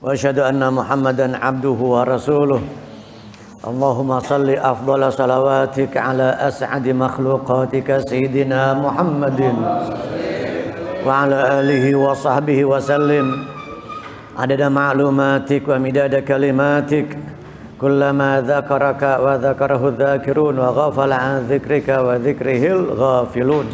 وأشهد أن محمدا عبده ورسوله اللهم صل أفضل صلواتك على أسعد مخلوقاتك سيدنا محمد وعلى آله وصحبه وسلم عدد معلوماتك ومداد كلماتك كلما ذكرك وذكره الذاكرون وغفل عن ذكرك وذكره الغافلون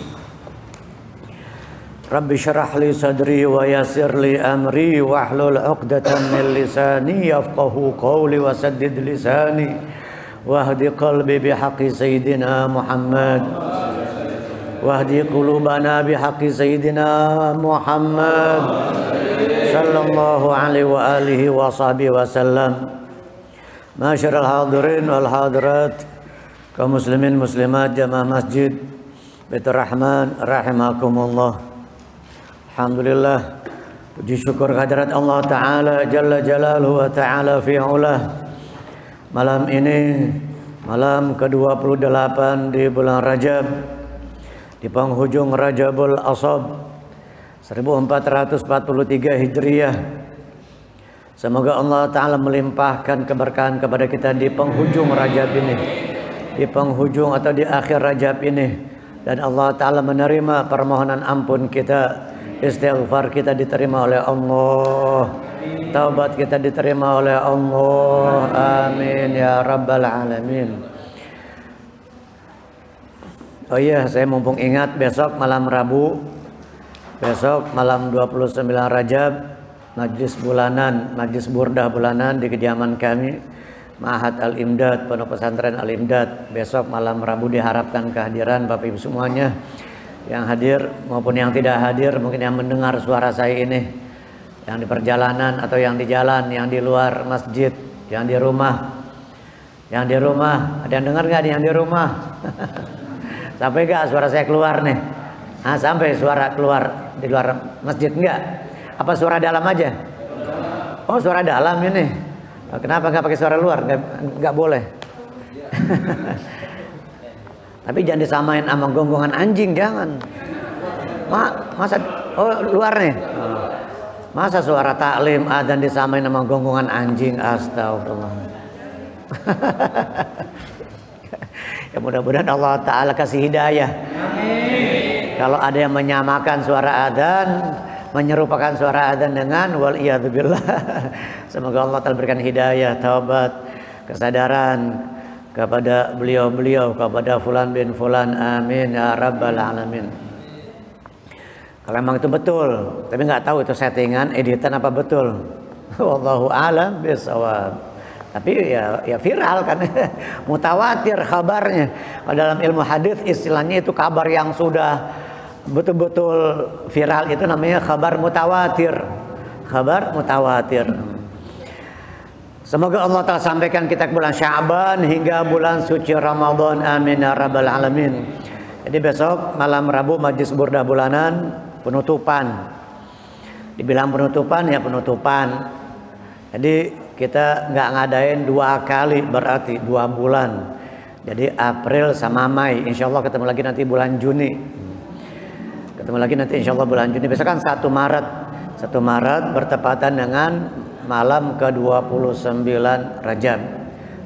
Rabbi syarah li sadri wa yassir li amri wahlul 'uqdatam min lisani yafqahu qawli wa saddid lisani wahdi qalbi bihaqqi sayyidina Muhammad wahdi qulubana bihaqqi sayyidina Muhammad sallallahu alaihi wa alihi wa sahbihi wa sallam. Masyarul hadirin wal hadirat, kaum muslimin muslimat jamaah masjid Baitur Rahman rahimakumullah. Alhamdulillah, puji syukur kehadirat Allah Ta'ala Jalla Jalaluhu wa Ta'ala fi'ulah. Malam ini malam ke-28 di bulan Rajab, di penghujung Rajabul Ashab 1443 Hijriah. Semoga Allah Ta'ala melimpahkan keberkahan kepada kita di penghujung Rajab ini, di penghujung atau di akhir Rajab ini, dan Allah Ta'ala menerima permohonan ampun kita, istighfar kita diterima oleh Allah, taubat kita diterima oleh Allah. Amin ya rabbal alamin. Oh iya, saya mumpung ingat, besok malam Rabu, besok malam 29 Rajab, majlis bulanan, majlis burdah bulanan di kediaman kami Ma'had Al-Imdad, Pondok Pesantren Al-Imdad. Besok malam Rabu diharapkan kehadiran Bapak Ibu semuanya, yang hadir maupun yang tidak hadir, mungkin yang mendengar suara saya ini, yang di perjalanan atau yang di jalan, yang di luar masjid, yang di rumah. Yang di rumah, ada yang dengar nggak nih yang di rumah? Sampai nggak suara saya keluar nih? Nah, sampai suara keluar di luar masjid nggak? Apa suara dalam aja? Oh, suara dalam ini. Kenapa nggak pakai suara luar? Nggak boleh. Tapi jangan disamain sama gonggongan anjing, jangan. Masa luar nih. Masa suara taklim adzan disamain sama gonggongan anjing, astagfirullah. Ya mudah-mudahan Allah Ta'ala kasih hidayah. Amin. Kalau ada yang menyamakan suara adzan, menyerupakan suara adzan dengan waliyadzubillah, semoga Allah Ta'ala berikan hidayah, taubat, kesadaran kepada beliau-beliau, kepada fulan bin fulan, amin ya rabbal alamin. Kalau memang itu betul, tapi nggak tahu itu settingan, editan apa betul. Wallahu a'lam bishawab. Tapi ya viral kan, mutawatir kabarnya. Kalau dalam ilmu hadis istilahnya itu kabar yang sudah betul-betul viral itu namanya kabar mutawatir. Kabar mutawatir. Semoga Allah Ta'ala sampaikan kita ke bulan Sya'ban hingga bulan suci Ramadan, amin ya rabbal alamin. Jadi besok malam Rabu majlis burdah bulanan, penutupan. Dibilang penutupan ya penutupan. Jadi kita nggak ngadain 2 kali, berarti 2 bulan. Jadi April sama Mei. Insya Allah ketemu lagi nanti bulan Juni. Ketemu lagi nanti insya Allah bulan Juni. Besok kan 1 Maret. 1 Maret bertepatan dengan malam ke-29 Rajab,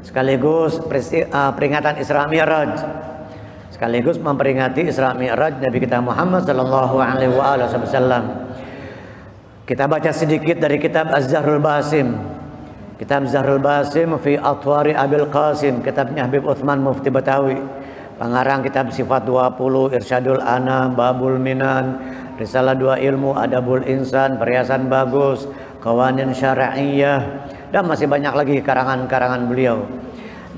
sekaligus peringatan Isra Mi'raj, sekaligus memperingati Isra Mi'raj Nabi kita Muhammad sallallahu alaihi wasallam. Kita baca sedikit dari kitab Az-Zahrul Basim, kitab Zahrul Basim fi Atwari Abil Qasim, kitabnya Habib Utsman Mufti Betawi, pengarang kitab Sifat 20, Irsyadul Anam, Babul Minan, Risalah 2 Ilmu, Adabul Insan, Perhiasan Bagus, Qawanin Syar'iyyah, dan masih banyak lagi karangan-karangan beliau.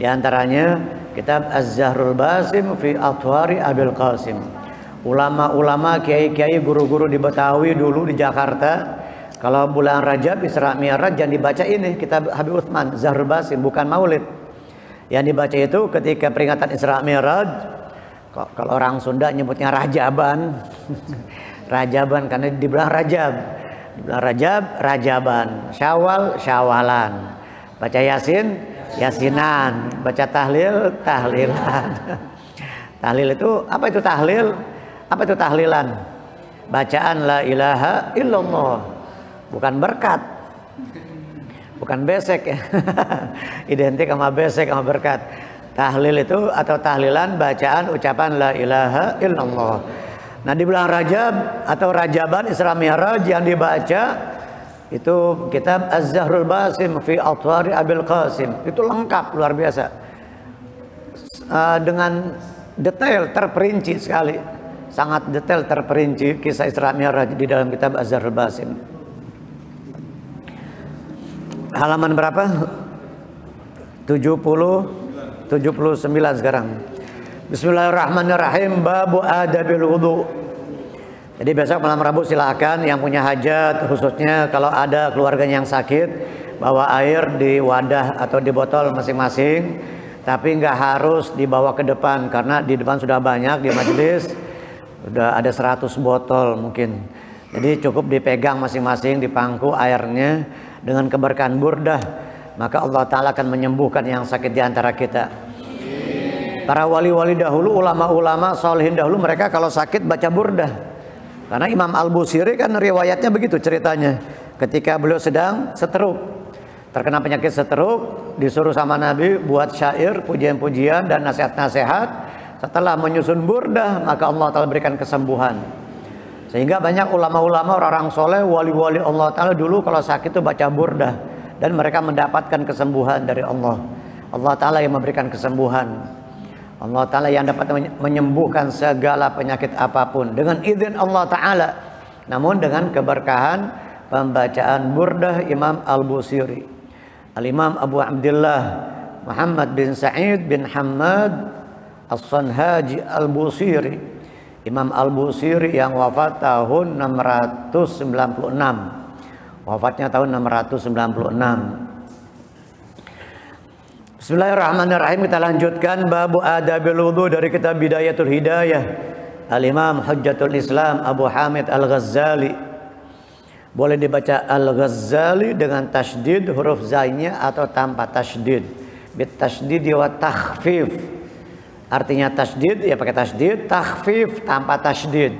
Di antaranya kitab Az-Zahrul Basim fi Atwari Abil Qasim. Ulama-ulama, kiai-kiai, guru-guru di Betawi dulu di Jakarta, kalau bulan Rajab Isra Mi'raj jangan dibaca ini kitab Habib Utsman Zahrul Basim, bukan maulid. Yang dibaca itu ketika peringatan Isra Mi'raj. Kalau orang Sunda nyebutnya Rajaban. Rajaban karena di bulan Rajab. Di bulan Rajab, Rajaban. Syawal, Syawalan. Baca Yasin, Yasinan. Baca Tahlil, Tahlilan. Tahlil itu, apa itu tahlil? Apa itu tahlilan? Bacaan la ilaha illallah. Bukan berkat. bukan besek ya. Identik sama besek sama berkat. Tahlil itu atau tahlilan bacaan ucapan la ilaha illallah. Nah di bulan Rajab atau Rajaban Isra Mi'raj yang dibaca itu kitab Az-Zahrul Basim fi Atwari Abil Qasim. Itu lengkap luar biasa. Dengan detail terperinci sekali. Sangat detail terperinci kisah Isra Mi'raj di dalam kitab Az-Zahrul Basim. Halaman berapa? 79 sekarang. Bismillahirrahmanirrahim. Babu adabil wudu. Jadi besok malam Rabu silakan yang punya hajat, khususnya kalau ada keluarganya yang sakit, bawa air di wadah atau di botol masing-masing. Tapi nggak harus dibawa ke depan karena di depan sudah banyak di majelis, sudah ada 100 botol mungkin. Jadi cukup dipegang masing-masing di pangku airnya dengan keberkahan burdah, maka Allah Ta'ala akan menyembuhkan yang sakit di antara kita. Para wali-wali dahulu, ulama-ulama solihin dahulu, mereka kalau sakit baca burdah. Karena Imam Al-Busiri kan riwayatnya begitu ceritanya. Ketika beliau sedang seteruk, terkena penyakit seteruk, disuruh sama Nabi buat syair, pujian-pujian dan nasihat-nasihat. Setelah menyusun burdah, maka Allah Ta'ala berikan kesembuhan. Sehingga banyak ulama-ulama, orang-orang soleh, wali-wali Allah Ta'ala dulu kalau sakit itu baca burdah. Dan mereka mendapatkan kesembuhan dari Allah. Allah Ta'ala yang memberikan kesembuhan. Allah Ta'ala yang dapat menyembuhkan segala penyakit apapun dengan izin Allah Ta'ala. Namun dengan keberkahan pembacaan burdah Imam Al-Busiri. Al-Imam Abu Abdullah Muhammad bin Sa'id bin Hamad As-Sanhaji Al-Busiri. Imam Al-Busiri yang wafat tahun 696. Wafatnya tahun 696. Bismillahirrahmanirrahim. Kita lanjutkan babu adabil wudu dari kitab Bidayatul Hidayah Al-Imam Hujjatul Islam Abu Hamid Al-Ghazali. Boleh dibaca Al-Ghazali dengan tasydid huruf zainya atau tanpa tasydid. Bit tasydid wa takhfif. Artinya tasydid ya pakai tasydid, takhfif tanpa tasydid.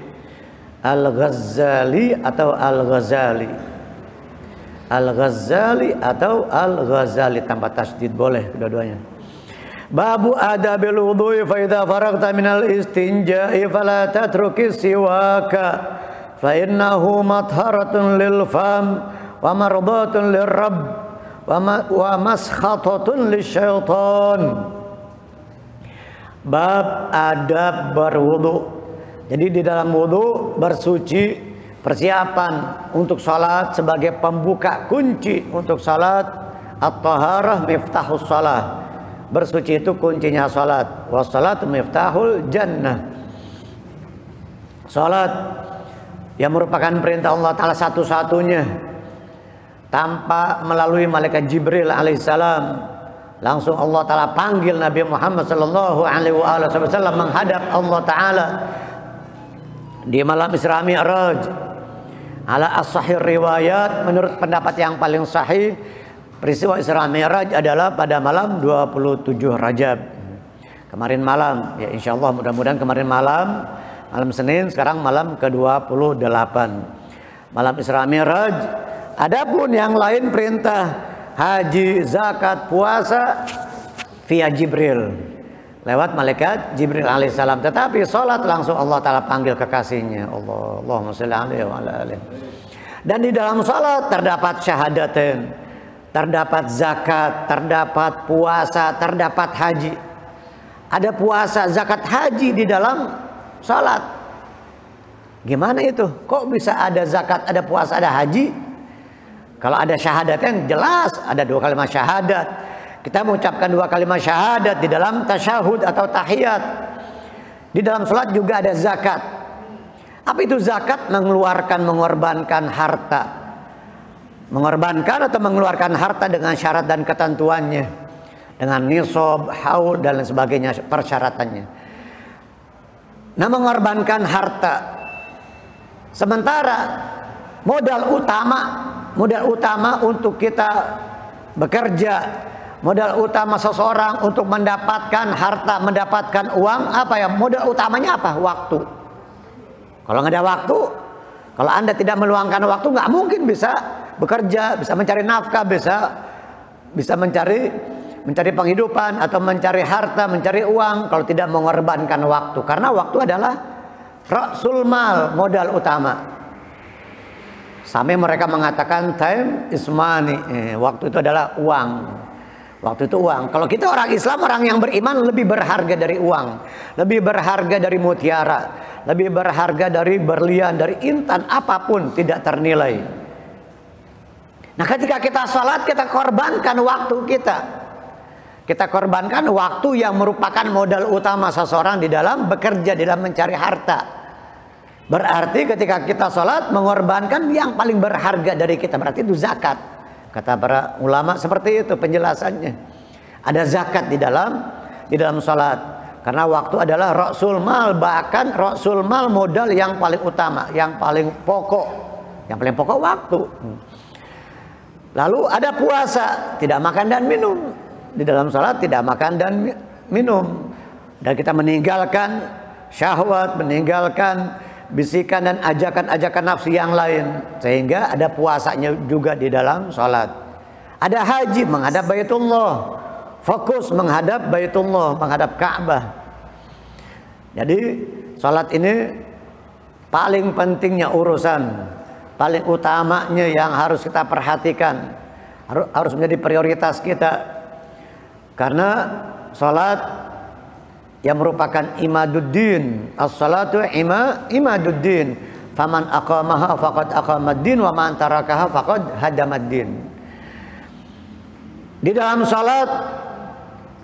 Al-Ghazali atau Al-Ghazali. Al-Ghazali atau Al-Ghazali tanpa tasydid boleh kedua-duanya. Babu adabil wudhu fa idza faragta minal istinja'i fala tatruki siwaka fa innahu matharatun lil fam wa mardatun lirrabb wa maskhatatun lisyaitan. Bab adab berwudu. Jadi di dalam wudu bersuci, persiapan untuk salat sebagai pembuka kunci untuk salat. At-taharah miftahus salat. Bersuci itu kuncinya salat. Was-salatu miftahul jannah. Salat yang merupakan perintah Allah Ta'ala satu-satunya tanpa melalui malaikat Jibril alaihissalam. Langsung Allah Ta'ala panggil Nabi Muhammad sallallahu alaihi wasallam menghadap Allah Ta'ala di malam Isra Mi'raj. Ala as-sahih riwayat, menurut pendapat yang paling sahih, peristiwa Isra Mi'raj adalah pada malam 27 Rajab. Kemarin malam, ya insyaallah mudah-mudahan kemarin malam Senin, sekarang malam ke-28. Malam Isra Mi'raj. Adapun yang lain perintah haji, zakat, puasa via Jibril. Lewat malaikat Jibril alaihissalam. Tetapi sholat langsung Allah Ta'ala panggil kekasihnya. Allahumma sholli alaihi wa ala alihi. Dan di dalam sholat terdapat syahadatain, terdapat zakat, terdapat puasa, terdapat haji. Ada puasa, zakat, haji di dalam sholat. Gimana itu? Kok bisa ada zakat, ada puasa, ada haji? Kalau ada syahadatain jelas ada 2 kalimat syahadat. Kita mengucapkan 2 kalimat syahadat di dalam tasyahud atau tahiyat. Di dalam sholat juga ada zakat. Apa itu zakat? Mengorbankan harta. Mengorbankan atau mengeluarkan harta dengan syarat dan ketentuannya. Dengan nisab, haul dan lain sebagainya persyaratannya. Nah, mengorbankan harta. Sementara modal utama untuk kita bekerja, modal utama seseorang untuk mendapatkan harta, mendapatkan uang, apa ya? Modal utamanya apa? Waktu. Kalau nggak ada waktu, kalau Anda tidak meluangkan waktu, nggak mungkin bisa bekerja, bisa mencari nafkah, bisa bisa mencari penghidupan atau mencari harta, mencari uang kalau tidak mengorbankan waktu. Karena waktu adalah rasul mal, modal utama. Sampai mereka mengatakan time is money. Waktu itu adalah uang. Waktu itu uang. Kalau kita orang Islam, orang yang beriman lebih berharga dari uang, lebih berharga dari mutiara, lebih berharga dari berlian, dari intan, apapun tidak ternilai. Nah, ketika kita sholat, kita korbankan waktu kita. Kita korbankan waktu yang merupakan modal utama seseorang di dalam bekerja, di dalam mencari harta. Berarti ketika kita sholat, mengorbankan yang paling berharga dari kita. Berarti itu zakat. Kata para ulama seperti itu penjelasannya. Ada zakat di dalam sholat. Karena waktu adalah rasul mal, bahkan rasul mal modal yang paling utama, yang paling pokok. Yang paling pokok waktu. Lalu ada puasa, tidak makan dan minum. Di dalam salat tidak makan dan minum. Dan kita meninggalkan syahwat, meninggalkan bisikan dan ajakan-ajakan nafsu yang lain. Sehingga ada puasanya juga di dalam salat. Ada haji, menghadap Baitullah. Fokus menghadap Baitullah, menghadap Ka'bah. Jadi salat ini paling pentingnya urusan, paling utamanya yang harus kita perhatikan, harus menjadi prioritas kita. Karena salat yang merupakan imaduddin, as-salatu imaduddin, faman aqamaha faqad aqamaddin wa man tarakaha faqad hadamaddin. Di dalam salat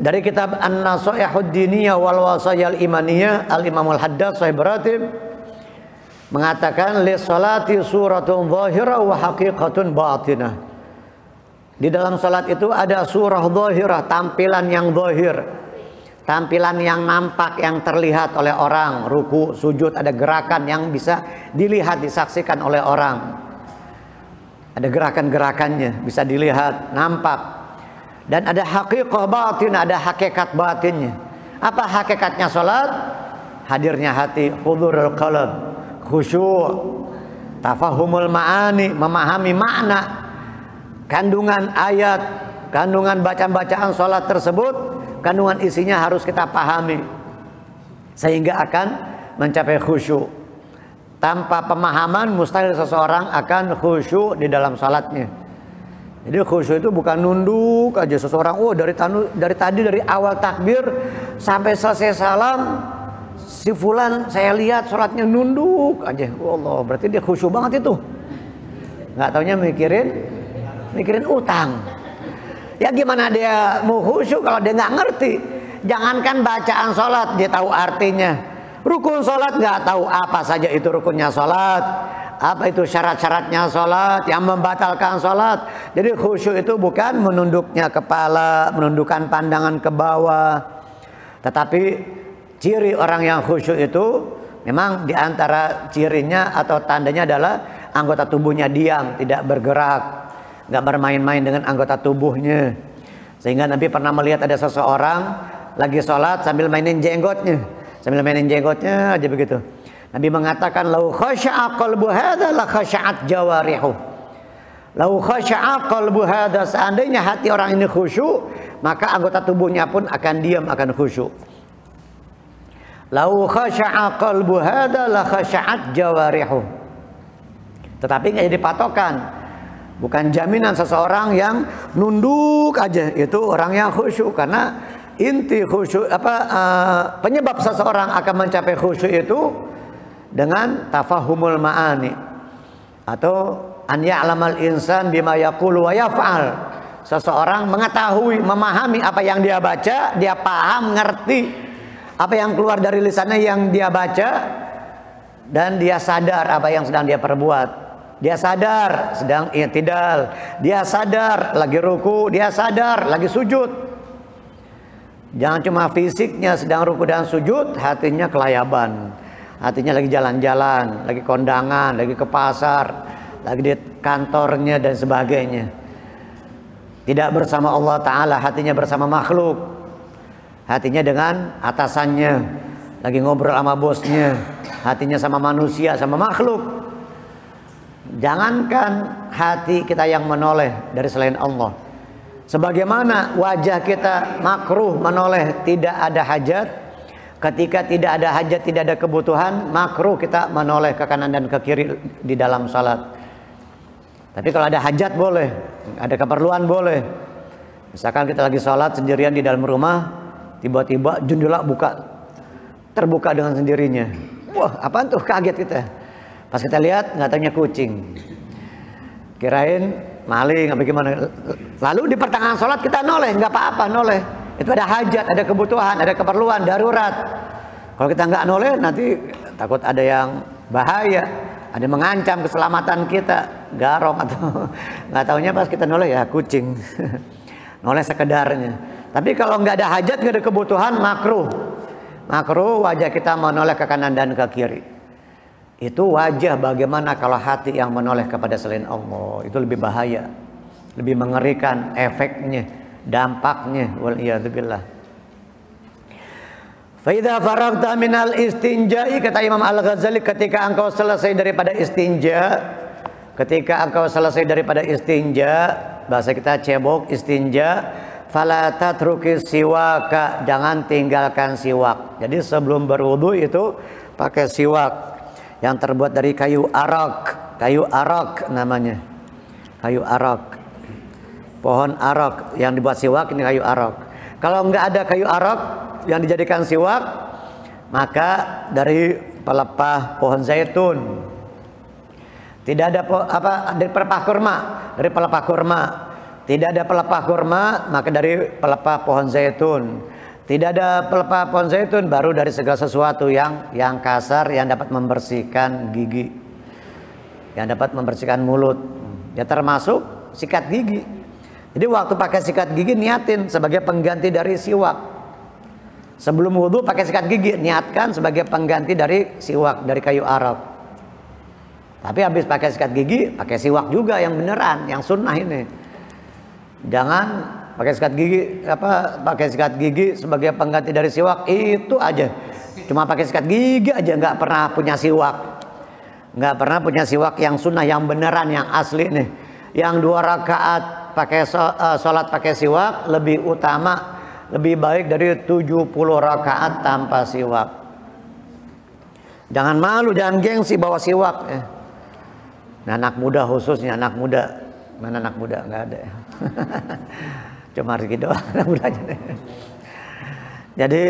dari kitab An-Nasaihud Diniyah wal Wasayal Imaniyah, Al-Imam Al-Haddad Sahib Ratib mengatakan li salati suratun zahirah wa haqiqatun batinah. Di dalam salat itu ada surah zahirah, tampilan yang zahir, tampilan yang nampak, yang terlihat oleh orang. Ruku, sujud, ada gerakan yang bisa dilihat, disaksikan oleh orang. Ada gerakan-gerakannya, bisa dilihat, nampak. Dan ada haqiqah batin, ada hakikat batinnya. Apa hakikatnya salat? Hadirnya hati, hudurul qalb, khusyuk, tafahumul ma'ani, memahami makna, kandungan ayat, kandungan bacaan-bacaan sholat tersebut, kandungan isinya harus kita pahami sehingga akan mencapai khusyuk. Tanpa pemahaman mustahil seseorang akan khusyuk di dalam sholatnya. Jadi khusyuk itu bukan nunduk aja seseorang. Oh, dari tadi dari awal takbir sampai selesai salam, si fulan saya lihat sholatnya nunduk aja. Allah, berarti dia khusyuk banget itu. Nggak taunya mikirin utang. Ya gimana dia mau khusyuk kalau dia nggak ngerti? Jangankan bacaan sholat dia tahu artinya. Rukun sholat nggak tahu apa saja itu rukunnya sholat, apa itu syarat-syaratnya sholat, yang membatalkan sholat. Jadi khusyuk itu bukan menunduknya kepala, menundukkan pandangan ke bawah, tetapi ciri orang yang khusyuk itu memang diantara cirinya atau tandanya adalah anggota tubuhnya diam, tidak bergerak, nggak bermain-main dengan anggota tubuhnya. Sehingga Nabi pernah melihat ada seseorang lagi sholat sambil mainin jenggotnya, aja begitu. Nabi mengatakan, lau khasya'a qalbu hadza la khasya'at jawarihu. Lau khasya'a qalbu hadza, seandainya hati orang ini khusyuk, maka anggota tubuhnya pun akan diam, akan khusyuk. Lau khasya'a qalbu hadza la khasya'at jawarihu. Tetapi nggak jadi patokan, bukan jaminan seseorang yang nunduk aja itu orang yang khusyuk. Karena inti khusyuk penyebab seseorang akan mencapai khusyuk itu dengan tafahumul ma'ani, atau an ya'lamal insan bima yaqulu wa yaf'al. Seseorang mengetahui, memahami apa yang dia baca, dia paham, ngerti apa yang keluar dari lisannya yang dia baca, dan dia sadar apa yang sedang dia perbuat. Dia sadar sedang i'tidal, dia sadar lagi ruku, dia sadar lagi sujud. Jangan cuma fisiknya sedang ruku dan sujud, hatinya kelayaban, hatinya lagi jalan-jalan, lagi kondangan, lagi ke pasar, lagi di kantornya dan sebagainya. Tidak bersama Allah Ta'ala, hatinya bersama makhluk, hatinya dengan atasannya, lagi ngobrol sama bosnya, hatinya sama manusia, sama makhluk. Jangankan hati kita yang menoleh dari selain Allah, Sebagaimana wajah kita makruh menoleh tidak ada hajat, ketika tidak ada hajat, tidak ada kebutuhan, makruh kita menoleh ke kanan dan ke kiri di dalam salat. Tapi kalau ada hajat boleh, ada keperluan boleh. Misalkan kita lagi salat sendirian di dalam rumah, tiba-tiba jendela terbuka dengan sendirinya. Wah, apaan tuh? Kaget kita. Pas kita lihat, nggak taunya kucing. Kirain maling apa gimana. Lalu di pertengahan sholat kita noleh, nggak apa-apa noleh. Itu ada hajat, ada kebutuhan, ada keperluan darurat. Kalau kita nggak noleh, nanti takut ada yang bahaya, ada yang mengancam keselamatan kita, garong atau nggak taunya pas kita noleh ya kucing. Noleh sekedarnya. Tapi kalau nggak ada hajat, nggak ada kebutuhan, makruh. Makruh wajah kita menoleh ke kanan dan ke kiri. Itu wajah. Bagaimana kalau hati yang menoleh kepada selain Allah? Itu lebih bahaya, lebih mengerikan efeknya, dampaknya. Waliyadzubillah. Fa idza faragta minal istinja'i, kata Imam Al-Ghazali, ketika engkau selesai daripada istinja, bahasa kita cebok istinja, fala tatrukis siwaka, jangan tinggalkan siwak. Jadi sebelum berwudu itu pakai siwak yang terbuat dari kayu arak namanya, kayu arak, pohon arak yang dibuat siwak, ini kayu arak. Kalau nggak ada kayu arak yang dijadikan siwak, maka dari pelepah pohon zaitun. Tidak ada dari pelepah kurma, tidak ada pelepah kurma, maka dari pelepah pohon zaitun. Tidak ada pelepah pohon zaitun, baru dari segala sesuatu yang kasar, yang dapat membersihkan gigi, yang dapat membersihkan mulut. Ya termasuk sikat gigi. Jadi waktu pakai sikat gigi niatin sebagai pengganti dari siwak. Sebelum wudhu pakai sikat gigi, niatkan sebagai pengganti dari siwak, dari kayu arak. Tapi habis pakai sikat gigi, pakai siwak juga yang beneran, yang sunnah ini. Jangan pakai sikat gigi sebagai pengganti dari siwak, itu aja. Cuma pakai sikat gigi aja, nggak pernah punya siwak. Nggak pernah punya siwak yang sunnah, yang beneran, yang asli nih. Yang 2 rakaat pakai sholat pakai siwak lebih utama, lebih baik dari 70 rakaat tanpa siwak. Jangan malu, jangan gengsi bawa siwak. Nah, anak muda khususnya, anak muda. Mana anak muda? Nggak ada. Cuma Rizky doang anak mudanya. Jadi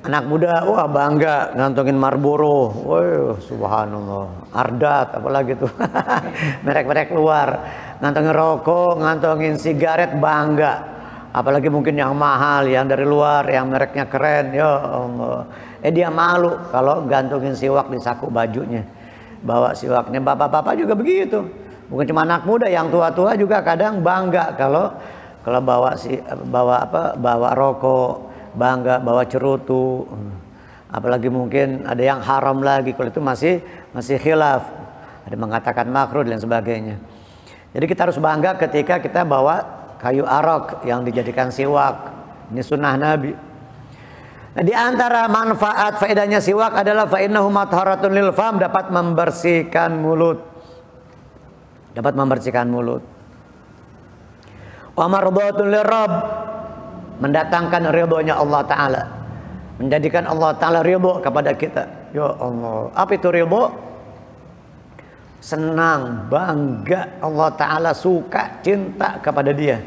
anak muda, wah bangga ngantongin Marlboro, wah subhanallah, Ardat apalagi tuh, merek-merek luar, ngantongin rokok, ngantongin sigaret, bangga. Apalagi mungkin yang mahal, yang dari luar, yang mereknya keren, ya Allah. Dia malu kalau gantungin siwak di saku bajunya, bawa siwaknya. Bapak-bapak juga begitu. Bukan cuma anak muda, yang tua-tua juga kadang bangga kalau bawa rokok, bangga bawa cerutu. Apalagi mungkin ada yang haram lagi, kalau itu masih khilaf. Ada mengatakan makruh dan sebagainya. Jadi kita harus bangga ketika kita bawa kayu arak yang dijadikan siwak. Ini sunnah Nabi. Nah, di antara manfaat faedahnya siwak adalah fa innahu matharatun lil fam, dapat membersihkan mulut. Dapat membersihkan mulut. Wa mardhatun lirabb, mendatangkan ridhonya Allah Ta'ala, menjadikan Allah Ta'ala ridho kepada kita. Ya Allah, apa itu ridho? Senang, bangga, Allah Ta'ala suka, cinta kepada dia.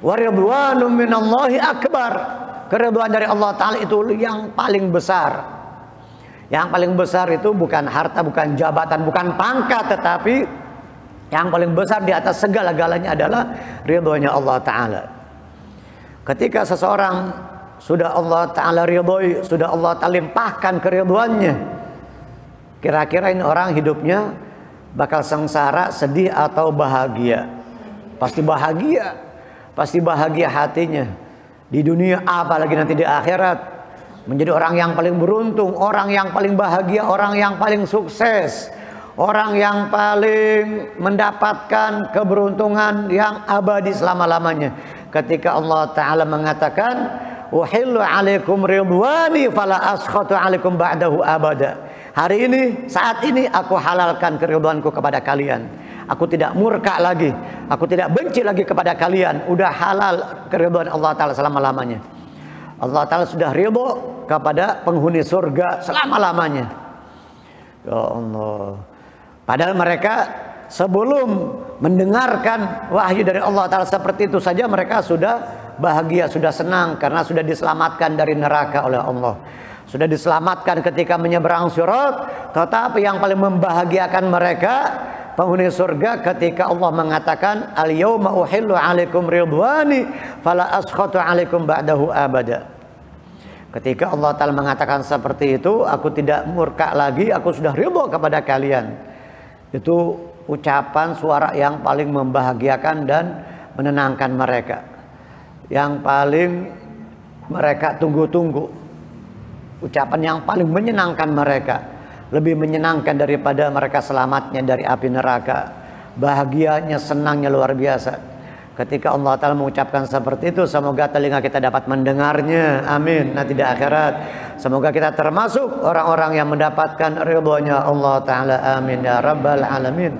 Wa ridwanun minallahi akbar, keridhaan dari Allah Ta'ala itu yang paling besar. Yang paling besar itu bukan harta, bukan jabatan, bukan pangkat, tetapi yang paling besar di atas segala-galanya adalah ridhonya Allah Ta'ala. Ketika seseorang sudah Allah Ta'ala ridhoi, sudah Allah Ta'ala limpahkan keridhoannya, kira-kira ini orang hidupnya bakal sengsara, sedih atau bahagia? Pasti bahagia. Pasti bahagia hatinya. Di dunia apalagi nanti di akhirat. Menjadi orang yang paling beruntung, orang yang paling bahagia, orang yang paling sukses, orang yang paling mendapatkan keberuntungan yang abadi selama-lamanya. Ketika Allah Ta'ala mengatakan, "Uhillu alaikum ridwani fala askhatu alaikum ba'dahu abada." Hari ini, saat ini aku halalkan keridhaanku kepada kalian. Aku tidak murka lagi. Aku tidak benci lagi kepada kalian. Udah halal keridhaan Allah Ta'ala selama-lamanya. Allah Ta'ala sudah ridho kepada penghuni surga selama-lamanya. Ya Allah. Padahal mereka sebelum mendengarkan wahyu dari Allah Ta'ala seperti itu saja mereka sudah bahagia, sudah senang karena sudah diselamatkan dari neraka oleh Allah. Sudah diselamatkan ketika menyeberang sirat. Tetapi yang paling membahagiakan mereka penghuni surga ketika Allah mengatakan al-yauma uhillu 'alaikum ridwani fala askhatu 'alaikum ba'dahu abada. Ketika Allah Ta'ala mengatakan seperti itu, aku tidak murka lagi, aku sudah ridho kepada kalian. Itu ucapan suara yang paling membahagiakan dan menenangkan mereka, yang paling mereka tunggu-tunggu. Ucapan yang paling menyenangkan mereka, lebih menyenangkan daripada mereka selamatnya dari api neraka. Bahagianya, senangnya luar biasa ketika Allah Ta'ala mengucapkan seperti itu. Semoga telinga kita dapat mendengarnya, amin. Nanti di akhirat semoga kita termasuk orang-orang yang mendapatkan ridhonya Allah Ta'ala, amin ya rabbal alamin.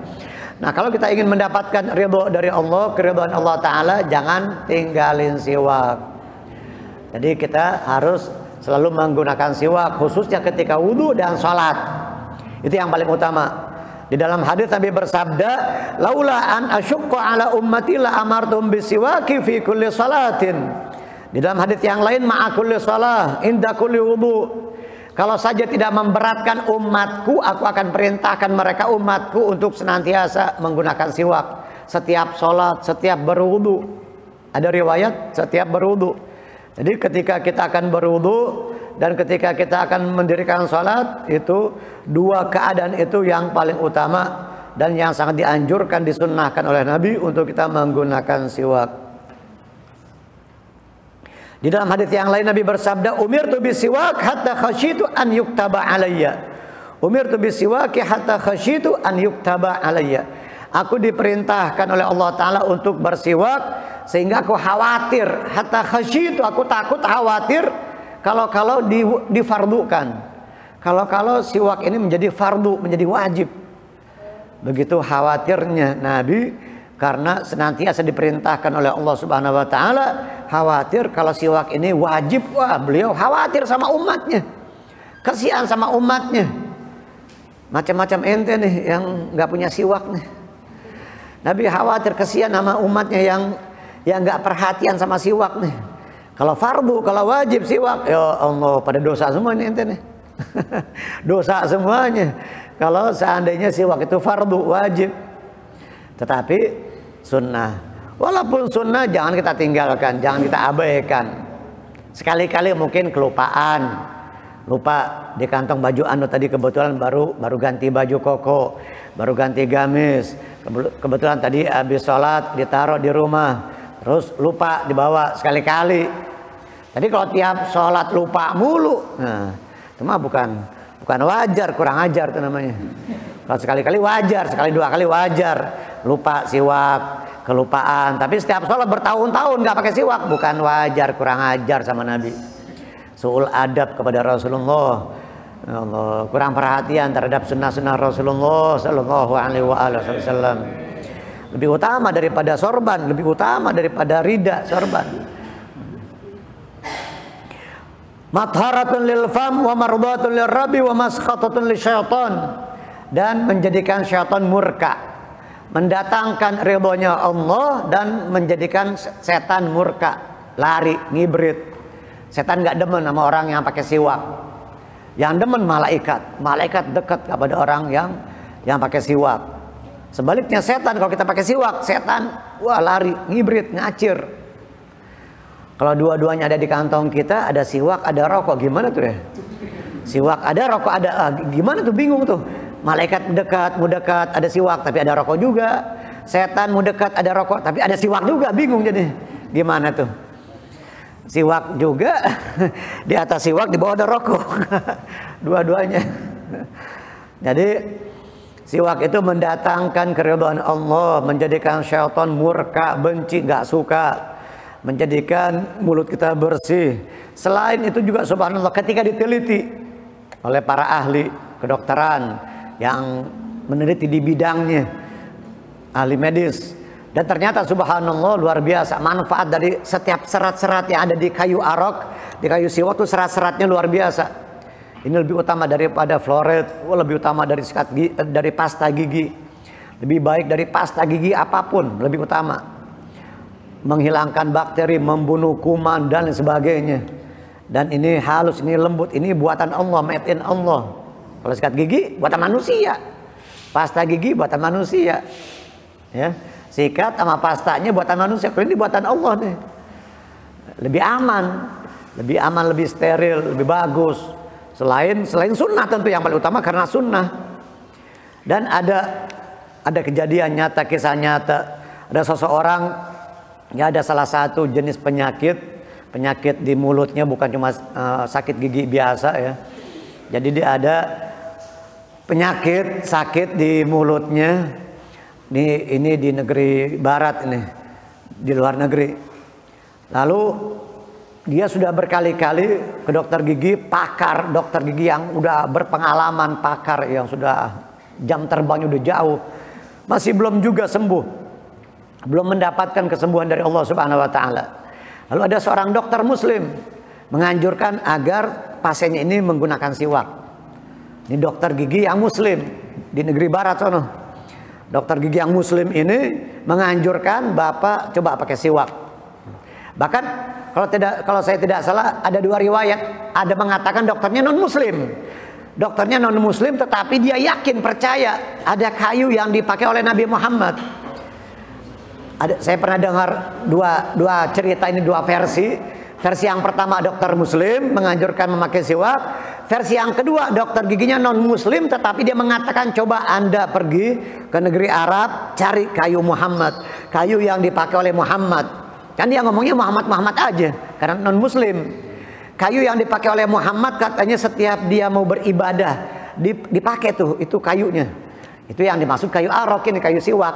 Nah, kalau kita ingin mendapatkan ridho dari Allah, keridhaan Allah Ta'ala, jangan tinggalin siwak. Jadi kita harus selalu menggunakan siwak, khususnya ketika wudhu dan sholat. Itu yang paling utama. Di dalam hadis Nabi bersabda, laula an asyqa ala ummati la amartum bisiwaki fi kulli salatin. Di dalam hadis yang lain, ma'a kulli shalah inda kulli wudu. Kalau saja tidak memberatkan umatku, aku akan perintahkan mereka umatku untuk senantiasa menggunakan siwak setiap sholat, setiap berwudu. Ada riwayat setiap berwudu. Jadi ketika kita akan berwudu dan ketika kita akan mendirikan sholat, itu dua keadaan itu yang paling utama dan yang sangat dianjurkan, disunnahkan oleh Nabi untuk kita menggunakan siwak. Di dalam hadis yang lain Nabi bersabda, umirtu bisiwak hatta khasyitu an yuktaba alayya. Umirtu bisiwak hatta khasyitu an yuktaba alayya. Aku diperintahkan oleh Allah Ta'ala untuk bersiwak sehingga aku khawatir, hatta khasyitu, aku takut, khawatir kalau difardukan, kalau siwak ini menjadi fardu, menjadi wajib. Begitu khawatirnya Nabi karena senantiasa diperintahkan oleh Allah Subhanahu wa Ta'ala, khawatir kalau siwak ini wajib. Wah, beliau khawatir sama umatnya, kasihan sama umatnya. Macam-macam ente nih yang nggak punya siwak nih. Nabi khawatir, kasihan sama umatnya yang nggak perhatian sama siwak nih. Kalau fardu, kalau wajib siwak, ya Allah, pada dosa semua nih ente nih. Dosa semuanya. Kalau seandainya siwak itu fardu, wajib. Tetapi sunnah. Walaupun sunnah jangan kita tinggalkan, jangan kita abaikan. Sekali-kali mungkin kelupaan, lupa di kantong baju anu tadi, kebetulan baru ganti baju koko, baru ganti gamis. Kebetulan tadi habis sholat ditaruh di rumah, terus lupa dibawa sekali-kali. Tapi kalau tiap sholat lupa mulu, nah itu mah bukan wajar, kurang ajar itu namanya. Kalau sekali-kali wajar, sekali dua kali wajar. Lupa siwak, kelupaan. Tapi setiap sholat bertahun-tahun nggak pakai siwak, bukan wajar, kurang ajar sama Nabi. Su'ul adab kepada Rasulullah. Allah, kurang perhatian terhadap sunnah-sunnah Rasulullah Sallallahu Alaihi Wasallam. Lebih utama daripada sorban, lebih utama daripada rida sorban. Matharatun lil fam wa mardatun lir rabbi wa masqatatun lisyaitan. Dan menjadikan syaitan murka, mendatangkan ridhonya Allah dan menjadikan setan murka, lari, ngibrit. Setan nggak demen sama orang yang pakai siwak. Yang demen malaikat dekat kepada orang yang pakai siwak. Sebaliknya setan, kalau kita pakai siwak, setan wah lari, ngibrit, ngacir. Kalau dua-duanya ada di kantong kita, ada siwak, ada rokok, gimana tuh ya? Siwak ada, rokok ada, gimana tuh, bingung tuh. Malaikat mau dekat, ada siwak, tapi ada rokok juga. Setan mau dekat, ada rokok, tapi ada siwak juga, bingung jadi. Gimana tuh? Siwak juga, di atas siwak di bawah ada rokok. Dua-duanya. Jadi siwak itu mendatangkan keridhaan Allah, menjadikan syaitan murka, benci, nggak suka, menjadikan mulut kita bersih. Selain itu juga subhanallah, ketika diteliti oleh para ahli kedokteran yang meneliti di bidangnya, ahli medis. Dan ternyata subhanallah luar biasa manfaat dari setiap serat-serat yang ada di kayu arok, di kayu siwak itu serat-seratnya luar biasa. Ini lebih utama daripada fluoride, lebih utama dari dari pasta gigi. Lebih baik dari pasta gigi apapun, lebih utama. Menghilangkan bakteri, membunuh kuman dan lain sebagainya. Dan ini halus, ini lembut, ini buatan Allah, made in Allah. Kalau sikat gigi buatan manusia. Pasta gigi buatan manusia. Ya. Sikat sama pastanya buatan manusia, kalau ini buatan Allah nih. Lebih aman, lebih steril, lebih bagus. Selain sunnah tentu yang paling utama karena sunnah. Dan ada kejadian nyata, kisah nyata. Ada seseorang, ya ada salah satu jenis penyakit di mulutnya, bukan cuma sakit gigi biasa ya. Jadi dia ada penyakit sakit di mulutnya. Ini di negeri barat ini, di luar negeri. Lalu dia sudah berkali-kali ke dokter gigi, pakar dokter gigi yang udah berpengalaman, pakar yang sudah jam terbangnya udah jauh, masih belum juga sembuh, belum mendapatkan kesembuhan dari Allah Subhanahu Wa Taala. Lalu ada seorang dokter Muslim menganjurkan agar pasiennya ini menggunakan siwak. Ini dokter gigi yang Muslim di negeri barat sono. Dokter gigi yang Muslim ini menganjurkan Bapak coba pakai siwak. Bahkan kalau saya tidak salah ada 2 riwayat. Ada mengatakan dokternya non Muslim. Dokternya non Muslim tetapi dia yakin, percaya ada kayu yang dipakai oleh Nabi Muhammad. Saya pernah dengar dua cerita ini, 2 versi. Versi yang pertama dokter Muslim menganjurkan memakai siwak. Versi yang kedua dokter giginya non Muslim tetapi dia mengatakan coba Anda pergi ke negeri Arab cari kayu Muhammad, kayu yang dipakai oleh Muhammad. Kan dia ngomongnya Muhammad aja karena non Muslim. Kayu yang dipakai oleh Muhammad katanya setiap dia mau beribadah dipakai tuh itu kayunya. Itu yang dimaksud kayu arok, ini kayu siwak.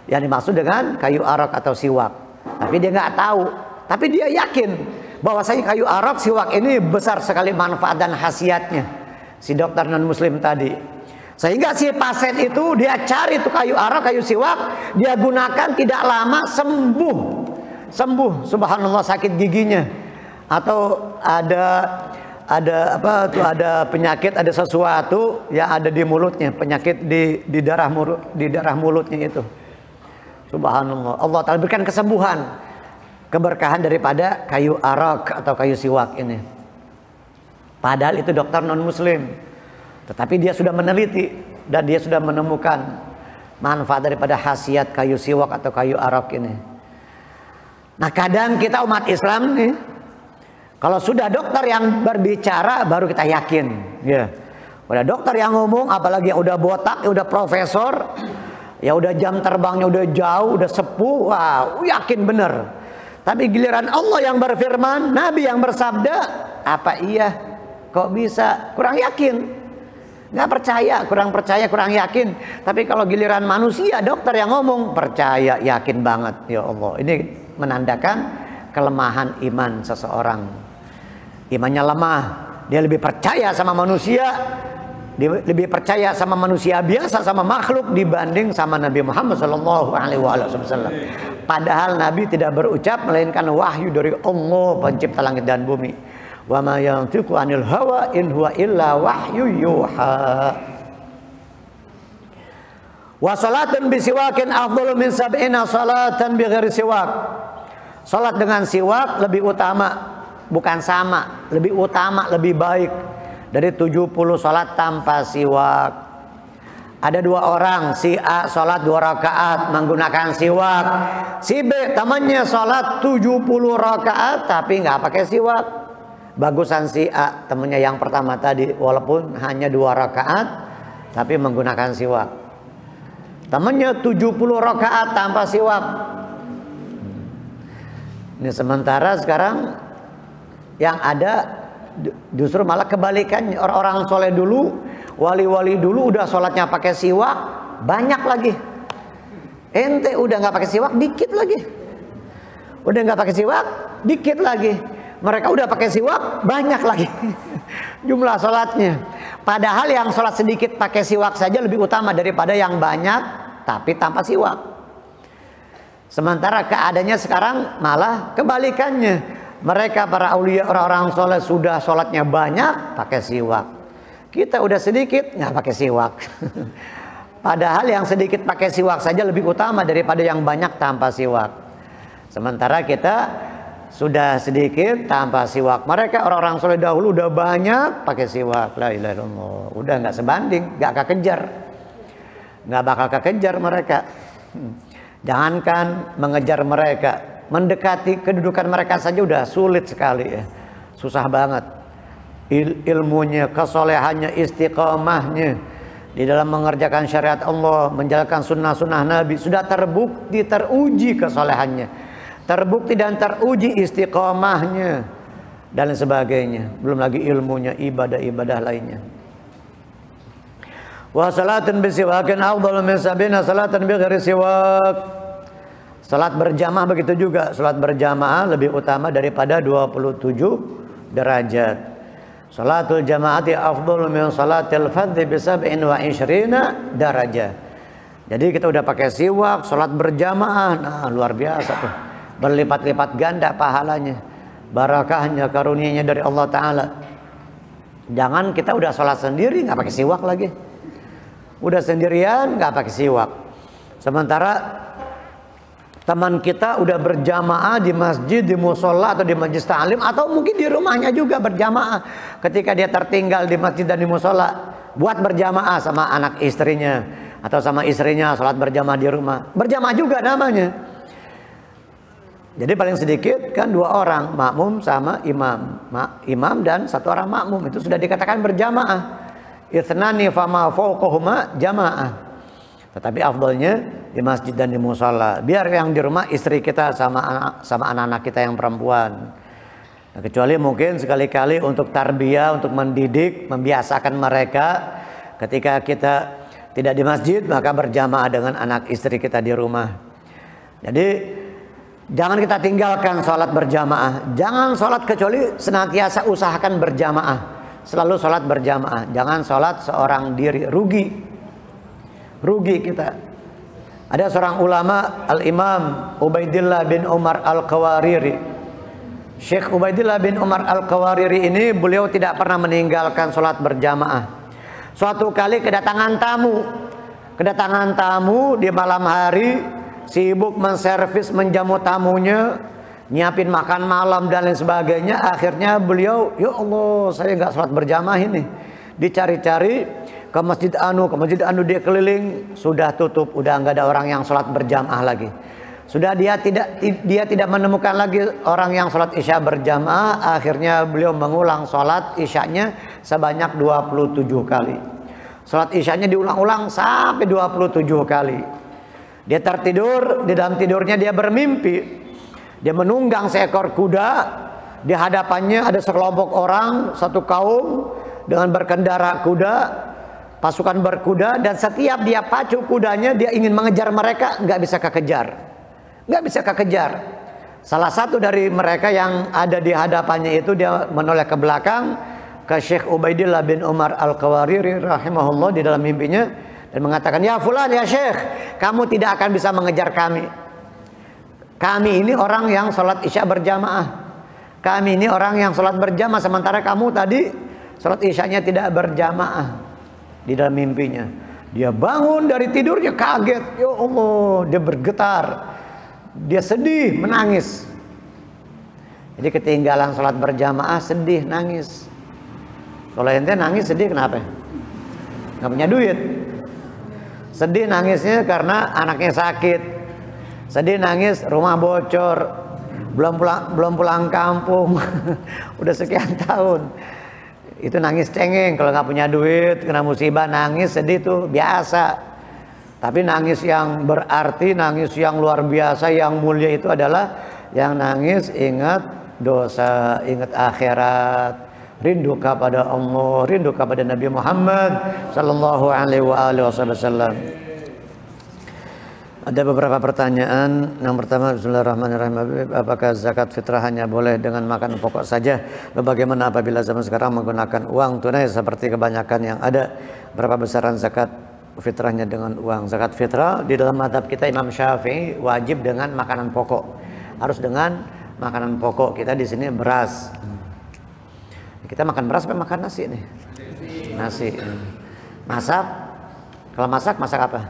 Yang dimaksud dengan kayu arok atau siwak. Tapi dia nggak tahu. Tapi dia yakin bahwasanya kayu arok, siwak ini besar sekali manfaat dan khasiatnya. Si dokter non Muslim tadi. Sehingga si pasien itu dia cari tuh kayu arok, kayu siwak, dia gunakan, tidak lama sembuh. Subhanallah sakit giginya. Atau ada penyakit, ada sesuatu yang ada di mulutnya, penyakit di darah mulutnya itu. Subhanallah. Allah Ta'ala berikan kesembuhan, keberkahan daripada kayu arok atau kayu siwak ini. Padahal itu dokter non Muslim, tetapi dia sudah meneliti dan dia sudah menemukan manfaat daripada khasiat kayu siwak atau kayu arok ini. Nah kadang kita umat Islam nih, kalau sudah dokter yang berbicara baru kita yakin. Ya, udah dokter yang ngomong, apalagi yang udah botak, yang udah profesor, ya udah jam terbangnya udah jauh, udah sepuh, wah yakin bener. Tapi giliran Allah yang berfirman, Nabi yang bersabda, apa iya? Kok bisa? Kurang yakin. Nggak percaya, kurang yakin. Tapi kalau giliran manusia, dokter yang ngomong, percaya, yakin banget. Ya Allah, ini menandakan kelemahan iman seseorang. Imannya lemah, dia lebih percaya sama manusia, lebih percaya sama manusia biasa, sama makhluk dibanding sama Nabi Muhammad SAW. Padahal Nabi tidak berucap melainkan wahyu dari Allah pencipta langit dan bumi. Wa ma yantiqu 'anil hawa in huwa illa wahyu yuha. Wa salatun bi siwakin afdalu min sab'ina salatan bi ghairi siwak. Salat dengan siwak lebih utama, bukan sama, lebih utama, lebih baik dari 70 salat tanpa siwak. Ada 2 orang, si A salat 2 rakaat menggunakan siwak, si B temannya salat 70 rakaat tapi nggak pakai siwak. Bagusan si A, temannya yang pertama tadi, walaupun hanya 2 rakaat tapi menggunakan siwak. Temannya 70 rakaat tanpa siwak. Ini sementara sekarang yang ada justru malah kebalikannya. Orang-orang soleh dulu, wali-wali dulu udah sholatnya pakai siwak, banyak lagi. Ente udah nggak pakai siwak, dikit lagi. Udah nggak pakai siwak, dikit lagi. Mereka udah pakai siwak, banyak lagi jumlah sholatnya. Padahal yang sholat sedikit pakai siwak saja lebih utama daripada yang banyak tapi tanpa siwak. Sementara keadaannya sekarang malah kebalikannya. Mereka para aulia, orang-orang soleh sudah sholatnya banyak pakai siwak. Kita udah sedikit nggak pakai siwak. Padahal yang sedikit pakai siwak saja lebih utama daripada yang banyak tanpa siwak. Sementara kita sudah sedikit tanpa siwak. Mereka orang-orang soleh dahulu udah banyak pakai siwak. La ilaha illallah. Udah nggak sebanding, nggak kekejar, nggak bakal kekejar mereka. Jangankan mengejar mereka, mendekati kedudukan mereka saja udah sulit sekali ya. Susah banget. Ilmunya, kesolehannya, istiqomahnya di dalam mengerjakan syariat Allah, menjalankan sunnah-sunnah Nabi sudah terbukti, teruji kesolehannya, terbukti dan teruji istiqomahnya dan sebagainya. Belum lagi ilmunya, ibadah-ibadah lainnya. Wa salatun bisiwakin afdalu min sabina salatan bighairi siwak. Salat berjamaah begitu juga. Salat berjamaah lebih utama daripada 27 derajat. Salatul jamaati afdalu min salatil fardhi bi 27 darajah. Jadi kita udah pakai siwak, salat berjamaah. Nah, luar biasa tuh. Berlipat-lipat ganda pahalanya. Barakahnya, karunia-Nya dari Allah Ta'ala. Jangan kita udah salat sendiri nggak pakai siwak lagi. Udah sendirian nggak pakai siwak. Sementara teman kita udah berjamaah di masjid, di musola atau di majelis ta'lim, atau mungkin di rumahnya juga berjamaah. Ketika dia tertinggal di masjid dan di musola, buat berjamaah sama anak istrinya atau sama istrinya, sholat berjamaah di rumah. Berjamaah juga namanya. Jadi paling sedikit kan 2 orang, makmum sama imam. Imam dan 1 orang makmum, itu sudah dikatakan berjamaah. Ithnani fama fawqahuma jamaah. Tetapi afdalnya di masjid dan di musola. Biar yang di rumah istri kita sama anak-anak kita yang perempuan. Nah, kecuali mungkin sekali-kali untuk tarbiyah, untuk mendidik, membiasakan mereka. Ketika kita tidak di masjid, maka berjamaah dengan anak istri kita di rumah. Jadi jangan kita tinggalkan sholat berjamaah. Jangan sholat kecuali senantiasa usahakan berjamaah. Selalu sholat berjamaah. Jangan sholat seorang diri, rugi kita. Ada seorang ulama, Al-Imam Ubaidillah bin Umar Al-Qawariri. Syekh Ubaidillah bin Umar Al-Qawariri ini beliau tidak pernah meninggalkan sholat berjamaah. Suatu kali kedatangan tamu di malam hari, sibuk menservis, menjamu tamunya, nyiapin makan malam dan lain sebagainya. Akhirnya beliau, ya Allah, saya nggak sholat berjamaah ini. Dicari-cari ke masjid anu dia keliling, sudah tutup, udah nggak ada orang yang sholat berjamaah lagi. Sudah dia tidak menemukan lagi orang yang sholat isya berjamaah. Akhirnya beliau mengulang sholat isyanya sebanyak 27 kali. Sholat isyanya diulang-ulang sampai 27 kali. Dia tertidur, di dalam tidurnya dia bermimpi. Dia menunggang seekor kuda. Di hadapannya ada sekelompok orang, satu kaum dengan berkendara kuda, pasukan berkuda, dan setiap dia pacu kudanya, dia ingin mengejar mereka, nggak bisa kekejar. Salah satu dari mereka yang ada di hadapannya itu dia menoleh ke belakang ke Syekh Ubaidillah bin Umar Al-Qawariri rahimahullah di dalam mimpinya dan mengatakan, ya fulan, ya Syekh, kamu tidak akan bisa mengejar kami. Kami ini orang yang sholat isya berjamaah. Kami ini orang yang sholat berjamaah, sementara kamu tadi sholat isyanya tidak berjamaah. Di dalam mimpinya dia bangun dari tidurnya kaget, ya Allah, dia bergetar, dia sedih, menangis. Jadi ketinggalan sholat berjamaah, sedih, nangis. Kalau ente nangis sedih kenapa? Nggak punya duit. Sedih nangisnya karena anaknya sakit. Sedih nangis rumah bocor, belum pulang kampung udah sekian tahun. Itu nangis cengeng. Kalau nggak punya duit, kena musibah, nangis sedih tuh biasa. Tapi nangis yang berarti, nangis yang luar biasa, yang mulia itu adalah yang nangis ingat dosa, ingat akhirat, rindu kepada Allah, rindu kepada Nabi Muhammad sallallahu alaihi wasallam. Ada beberapa pertanyaan. Yang pertama, bismillahirrahmanirrahim. Apakah zakat fitrah hanya boleh dengan makan pokok saja? Bagaimana apabila zaman sekarang menggunakan uang tunai seperti kebanyakan yang ada? Berapa besaran zakat fitrahnya dengan uang. Zakat fitrah di dalam mazhab kita Imam Syafi'i wajib dengan makanan pokok. Harus dengan makanan pokok. Kita di sini beras. Kita makan beras apa makan nasi nih? Nasi. Masak? Kalau masak apa?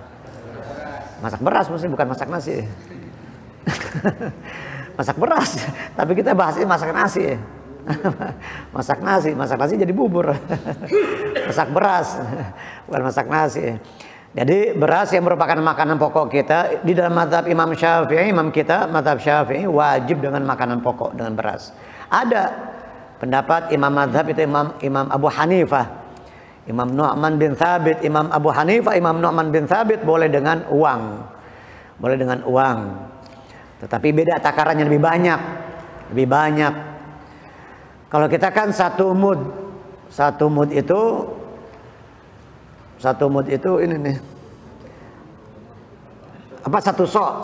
Masak beras mesti, bukan masak nasi. Masak beras. Tapi kita bahasnya masak nasi. Masak nasi jadi bubur. Masak beras, bukan masak nasi. Jadi beras yang merupakan makanan pokok kita di dalam mazhab Imam Syafi'i, imam kita mazhab Syafi'i wajib dengan makanan pokok dengan beras. Ada pendapat imam mazhab itu Imam Abu Hanifah, Imam Nu'man bin Thabit, Imam Abu Hanifah, Imam Nu'man bin Thabit boleh dengan uang. Boleh dengan uang. Tetapi beda takarannya lebih banyak. Lebih banyak. Kalau kita kan satu mud itu ini nih. Apa satu sok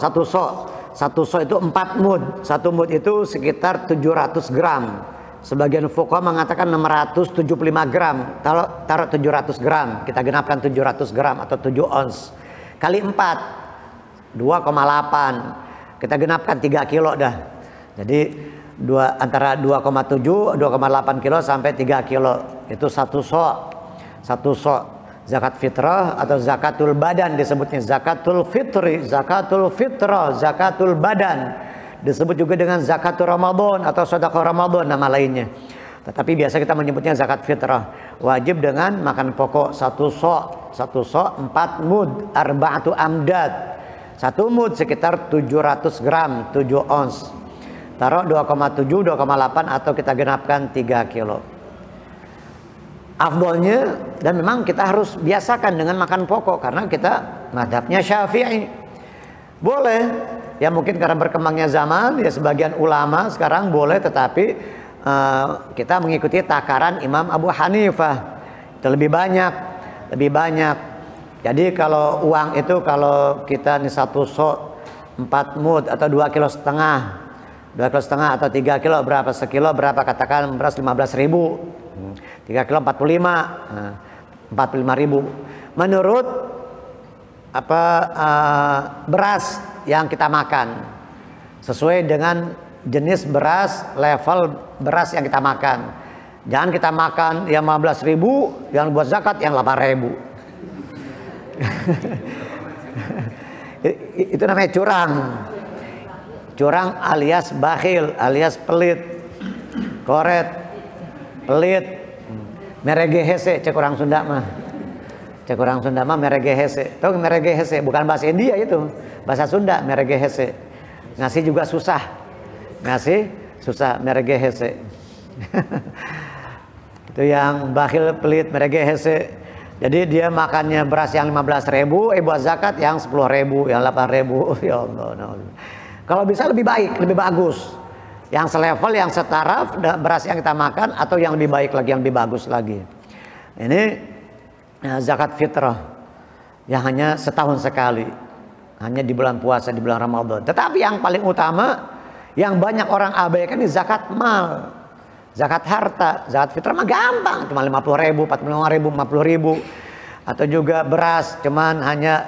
itu 4 mud. Satu mud itu sekitar 700 gram. Sebagian fuqaha mengatakan 675 gram. Taruh 700 gram, kita genapkan 700 gram atau 7 ons. Kali 4 2,8. Kita genapkan 3 kilo dah. Jadi antara 2,7, 2,8 kilo sampai 3 kilo. Itu satu sok. Zakat fitrah atau zakatul badan disebutnya. Zakatul fitri, zakatul fitrah, zakatul badan. Disebut juga dengan zakatul Ramadan atau sedekah Ramadan nama lainnya. Tetapi biasa kita menyebutnya zakat fitrah. Wajib dengan makan pokok satu sok 4 mud, arba'atu amdad. Satu mud sekitar 700 gram, 7 ons. Taruh 2,7, 2,8 atau kita genapkan 3 kilo. Afdolnya, dan memang kita harus biasakan dengan makan pokok karena kita mazhabnya Syafi'i. Boleh, ya mungkin karena berkembangnya zaman, ya sebagian ulama sekarang boleh, tetapi kita mengikuti takaran Imam Abu Hanifah. Itu lebih banyak. Jadi kalau uang itu kalau kita nih satu sok 4 mud atau 2,5 kilo, 2,5 atau 3 kilo berapa? Sekilo berapa? Katakan beras 15.000, 3 kilo 45 ribu. Menurut beras yang kita makan, sesuai dengan jenis beras, level beras yang kita makan. Jangan kita makan yang 15.000, yang buat zakat yang 8.000. Itu namanya curang alias bakhil, alias pelit, koret, pelit, meregehese, cek orang Sunda mah meregehese. Tahu meregehese? Bukan bahasa India itu, bahasa Sunda, meregehese. Ngasih juga susah, meregehese. Itu yang bakhil, pelit, meregehese. Jadi dia makannya beras yang 15.000, buat zakat yang 10.000, yang 8.000. Ya Allah. Kalau bisa lebih baik, lebih bagus. Yang selevel, yang setara beras yang kita makan, atau yang lebih baik lagi, yang lebih bagus lagi. Ini zakat fitrah yang hanya setahun sekali, hanya di bulan puasa, di bulan Ramadan. Tetapi yang paling utama, yang banyak orang abaikan ini zakat mal, zakat harta. Zakat fitrah mah gampang, cuma 50.000, 45.000, 50.000. Atau juga beras cuman hanya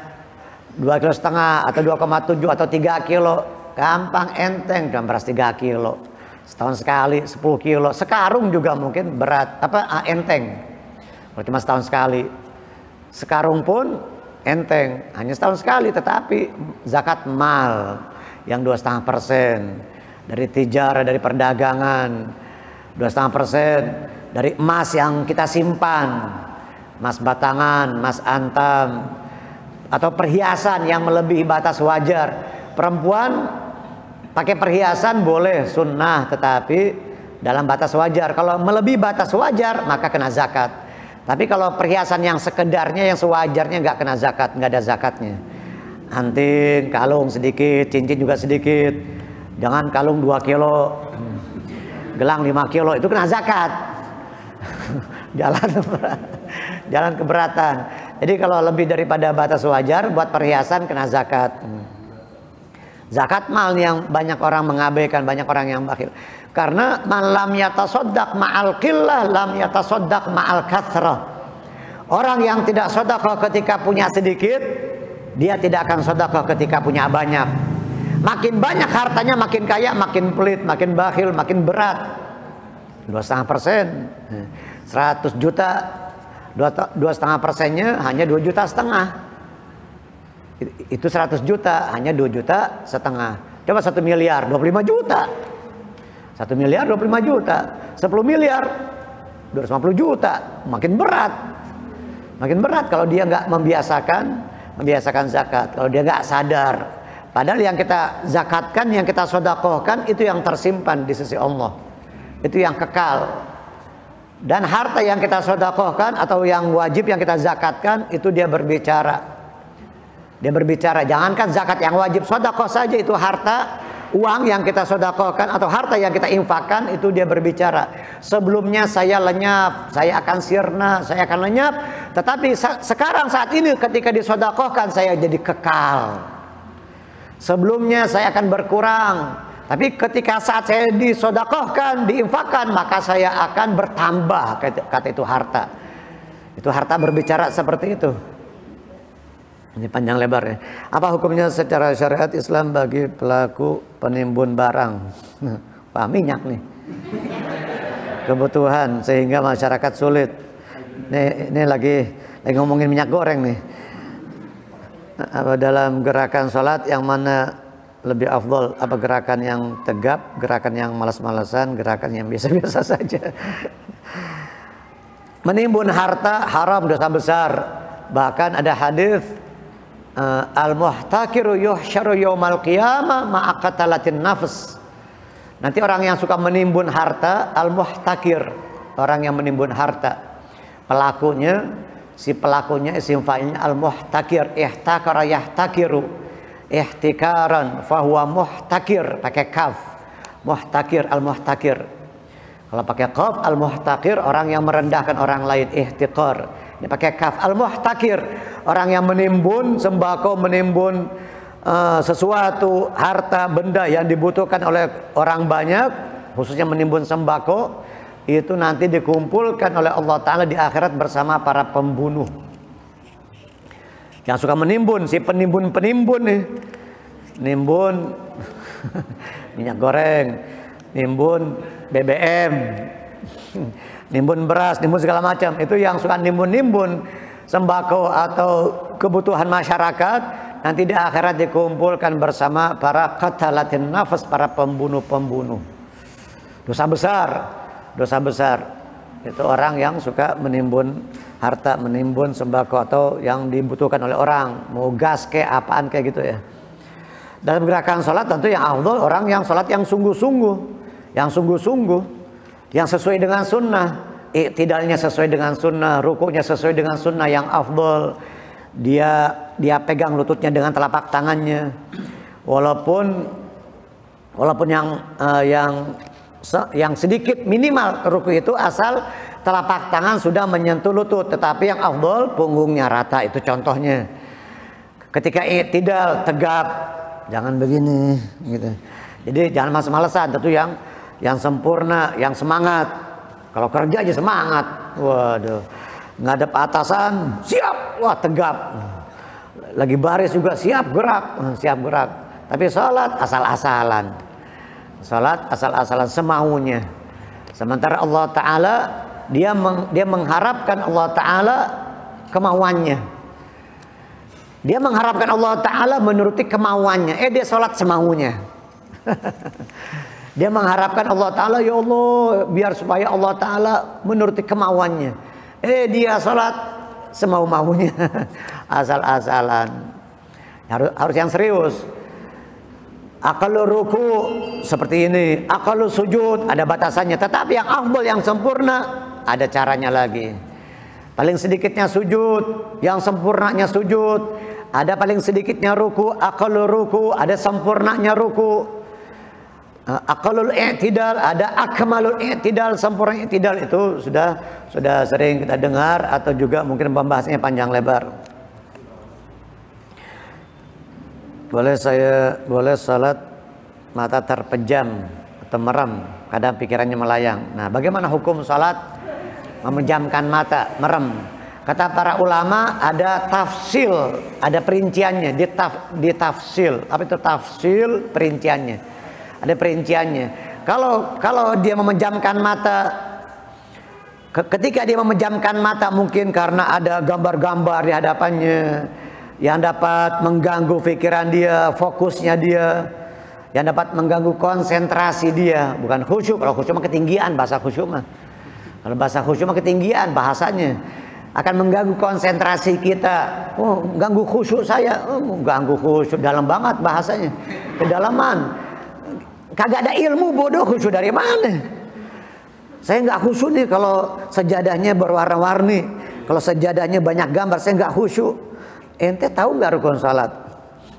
2,5 kilo atau 2,7 atau 3 kilo. Gampang, enteng, cuma beras 3 kilo. Setahun sekali 10 kilo. Sekarung juga mungkin berat, enteng. Kalau cuma setahun sekali. Sekarung pun enteng, hanya setahun sekali. Tetapi zakat mal yang 2,5% dari tijarah, dari perdagangan, 2,5% dari emas yang kita simpan, emas batangan, emas antam, atau perhiasan yang melebihi batas wajar. Perempuan pakai perhiasan boleh, sunnah, tetapi dalam batas wajar. Kalau melebihi batas wajar maka kena zakat. Tapi kalau perhiasan yang sekedarnya, yang sewajarnya, nggak kena zakat, nggak ada zakatnya. Anting, kalung sedikit, cincin juga sedikit. Jangan kalung 2 kilo, gelang 5 kilo, itu kena zakat. Jalan keberatan. Jadi kalau lebih daripada batas wajar buat perhiasan kena zakat. Zakat mal yang banyak orang mengabaikan, banyak orang yang bakhil. Karena man lam yatasaddaq ma'al qillah lam yatasaddaq ma'al kathrah. Orang yang tidak sedekah ketika punya sedikit, dia tidak akan sedekah ketika punya banyak. Makin banyak hartanya, makin kaya, makin pelit, makin bakhil, makin berat. 2,5%, 100 juta, 2,5%-nya hanya 2,5 juta. Itu 100 juta, hanya 2,5 juta. Coba 1 miliar, 25 juta. 1 miliar 25 juta. 10 miliar 250 juta. Makin berat. Makin berat kalau dia nggak membiasakan zakat. Kalau dia nggak sadar. Padahal yang kita zakatkan, yang kita sedekahkan itu yang tersimpan di sisi Allah. Itu yang kekal. Dan harta yang kita sedekahkan atau yang wajib yang kita zakatkan itu dia berbicara. Dia berbicara. Jangankan zakat yang wajib, sedekah saja itu harta, uang yang kita sedekahkan atau harta yang kita infakkan itu dia berbicara. Sebelumnya saya lenyap, saya akan sirna, saya akan lenyap. Tetapi sekarang saat ini ketika disedekahkan saya jadi kekal. Sebelumnya saya akan berkurang. Tapi ketika saat saya disedekahkan, diinfakkan, maka saya akan bertambah, kata itu harta. Itu harta berbicara seperti itu. Ini panjang lebar ya. Apa hukumnya secara syariat Islam bagi pelaku penimbun barang? Wah, minyak nih. Kebutuhan sehingga masyarakat sulit. Ini lagi ngomongin minyak goreng nih. Apa dalam gerakan sholat yang mana lebih afdol? Apa gerakan yang tegap, gerakan yang malas-malasan, gerakan yang biasa-biasa saja? Menimbun harta haram, dosa besar. Bahkan ada hadis al-muhtakiru yuhsyaru yaumal qiyamah ma'aqatalatin nafs. Nanti orang yang suka menimbun harta, al-muhtakir, orang yang menimbun harta, pelakunya, si pelakunya isim fa'ilnya al-muhtakir, ihtakara yahtakiru, ihtikaran fahuwa muhtakir, pakai kaf, muhtakir, al-muhtakir. Kalau pakai kaf, al-muhtakir, orang yang merendahkan orang lain, ihtikar. Ini pakai kaf, al-muhtakir, orang yang menimbun sembako, menimbun sesuatu, harta, benda yang dibutuhkan oleh orang banyak, khususnya menimbun sembako, itu nanti dikumpulkan oleh Allah Ta'ala di akhirat bersama para pembunuh. Yang suka menimbun, si penimbun-penimbun nih, nimbun minyak goreng, nimbun BBM, nimbun beras, nimbun segala macam. Itu yang suka nimbun-nimbun sembako atau kebutuhan masyarakat, nanti di akhirat dikumpulkan bersama para qatalatin nafas, para pembunuh-pembunuh. Dosa besar, dosa besar. Itu orang yang suka menimbun harta, menimbun sembako atau yang dibutuhkan oleh orang, mau gas kayak apaan kayak gitu ya. Dalam gerakan sholat tentu yang afdol orang yang sholat yang sungguh-sungguh, yang sungguh-sungguh, yang sesuai dengan sunnah, iktidalnya sesuai dengan sunnah, rukuknya sesuai dengan sunnah yang afdol. Dia pegang lututnya dengan telapak tangannya, walaupun yang sedikit minimal ruku itu asal telapak tangan sudah menyentuh lutut, tetapi yang afdol punggungnya rata, itu contohnya. Ketika iktidal tegap, jangan begini gitu. Jadi jangan malas-malasan, tentu yang sempurna, yang semangat. Kalau kerja aja semangat, waduh, ngadep atasan siap, wah tegap. Lagi baris juga siap gerak, Tapi sholat asal-asalan, sholat asal-asalan semaunya. Sementara Allah Ta'ala dia mengharapkan Allah Ta'ala kemauannya. Dia mengharapkan Allah Ta'ala menuruti kemauannya. Dia sholat semaunya. Dia mengharapkan Allah Ta'ala, ya Allah, biar supaya Allah Ta'ala menuruti kemauannya. Dia sholat semau-maunya. Asal-asalan. Harus yang serius. Aqallu ruku seperti ini, aqallu sujud ada batasannya. Tetapi yang afdal, yang sempurna, ada caranya lagi. Paling sedikitnya sujud, yang sempurnanya sujud. Ada paling sedikitnya ruku, aqallu ruku, ada sempurnanya ruku. Aqallul i'tidal, ada akmalul i'tidal, sempurna i'tidal. Itu sudah sering kita dengar atau juga mungkin pembahasannya panjang lebar. Boleh salat mata terpejam atau merem, kadang pikirannya melayang. Nah, bagaimana hukum salat memejamkan mata, merem? Kata para ulama ada tafsil, ada perinciannya, ditafsil. Apa itu tafsil? Perinciannya. Ada perinciannya. Kalau dia memejamkan mata, ketika dia memejamkan mata mungkin karena ada gambar-gambar di hadapannya yang dapat mengganggu pikiran dia, fokusnya dia, yang dapat mengganggu konsentrasi dia. Bukan khusyuk, kalau khusyuk mah ketinggian bahasa khusyuk mah. Kalau bahasa khusyuk mah ketinggian bahasanya. Akan mengganggu konsentrasi kita. Oh, ganggu khusyuk saya. Oh, ganggu khusyuk, dalam banget bahasanya. Kedalaman. Kagak ada ilmu, bodoh, khusyuk dari mana? Saya nggak khusyuk nih kalau sajadahnya berwarna-warni. Kalau sajadahnya banyak gambar, saya nggak khusyuk. Ente tahu nggak rukun salat?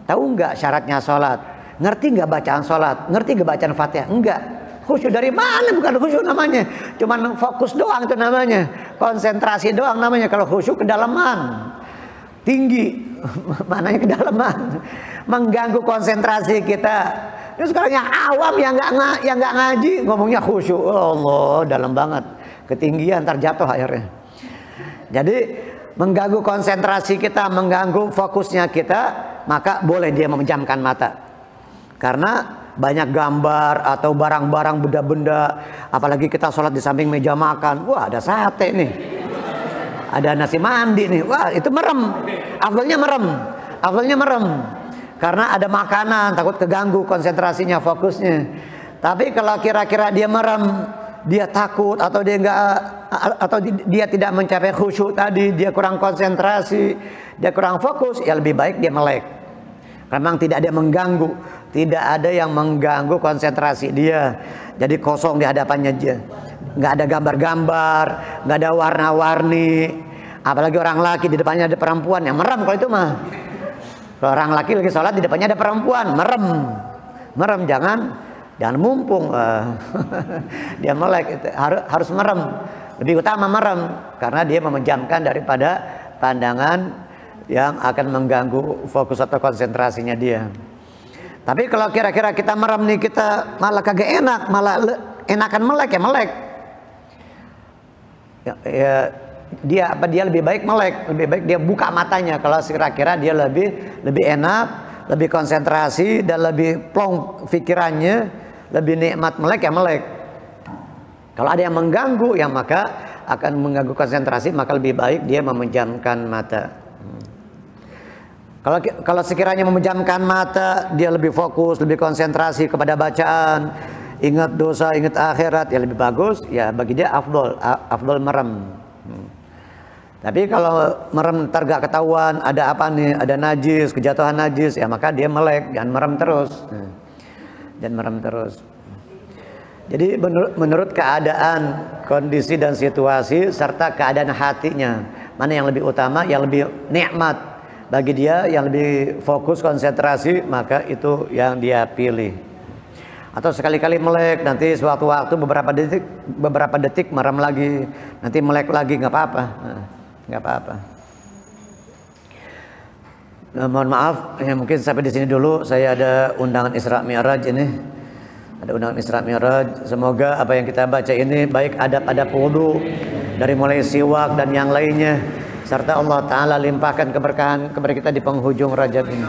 Tahu nggak syaratnya salat? Ngerti nggak bacaan salat? Ngerti nggak bacaan Fatihah? Enggak. Khusyuk dari mana? Bukan khusyuk namanya. Cuman fokus doang itu namanya. Konsentrasi doang namanya. Kalau khusyuk kedalaman. Tinggi. Mananya kedalaman. Mengganggu konsentrasi kita. Ini sekarang yang awam yang nggak ngaji ngomongnya khusyuk. Oh Allah, dalam banget. Ketinggian terjatuh akhirnya. Jadi mengganggu konsentrasi kita, mengganggu fokusnya kita, maka boleh dia memejamkan mata. Karena banyak gambar atau barang-barang benda-benda, apalagi kita sholat di samping meja makan, wah ada sate nih, ada nasi mandi nih, wah itu merem, afdalnya merem, karena ada makanan, takut keganggu konsentrasinya, fokusnya. Tapi kalau kira-kira dia merem, dia takut atau dia tidak mencapai khusyuk tadi, dia kurang konsentrasi, dia kurang fokus, ya lebih baik dia melek. Memang tidak ada yang mengganggu, tidak ada yang mengganggu konsentrasi dia. Jadi kosong di hadapannya dia. Nggak ada gambar-gambar, nggak ada warna-warni. Apalagi orang laki di depannya ada perempuan, yang merem kalau itu mah. Kalau orang laki lagi sholat di depannya ada perempuan, merem, jangan mumpung. Dia melek, harus merem. Lebih utama merem, karena dia memejamkan daripada pandangan yang akan mengganggu fokus atau konsentrasinya dia. Tapi kalau kira-kira kita merem nih, kita malah kagak enak, malah enakan melek ya melek. Dia lebih baik melek, lebih baik dia buka matanya. Kalau kira-kira dia lebih enak, lebih konsentrasi dan lebih plong pikirannya, lebih nikmat melek ya melek. Kalau ada yang mengganggu, yang maka akan mengganggu konsentrasi, maka lebih baik dia memejamkan mata. Kalau sekiranya memejamkan mata, dia lebih fokus, lebih konsentrasi kepada bacaan, ingat dosa, ingat akhirat, ya lebih bagus. Ya bagi dia afdol merem. Tapi kalau merem ntar gak ketahuan, ada apa nih, ada najis, kejatuhan najis, ya maka dia melek, jangan merem terus. Jangan merem terus. Jadi menurut keadaan, kondisi dan situasi serta keadaan hatinya, mana yang lebih utama, yang lebih nikmat bagi dia, yang lebih fokus konsentrasi, maka itu yang dia pilih. Atau sekali-kali melek, nanti sewaktu-waktu beberapa detik merem lagi, nanti melek lagi, nggak apa-apa, nggak apa-apa. Nah, mohon maaf, ya mungkin sampai di sini dulu. Saya ada undangan Isra Mi'raj ini, ada undangan Isra Mi'raj. Semoga apa yang kita baca ini baik adab-adab wudu, dari mulai siwak dan yang lainnya, serta Allah Ta'ala limpahkan keberkahan kepada kita di penghujung Rajab ini.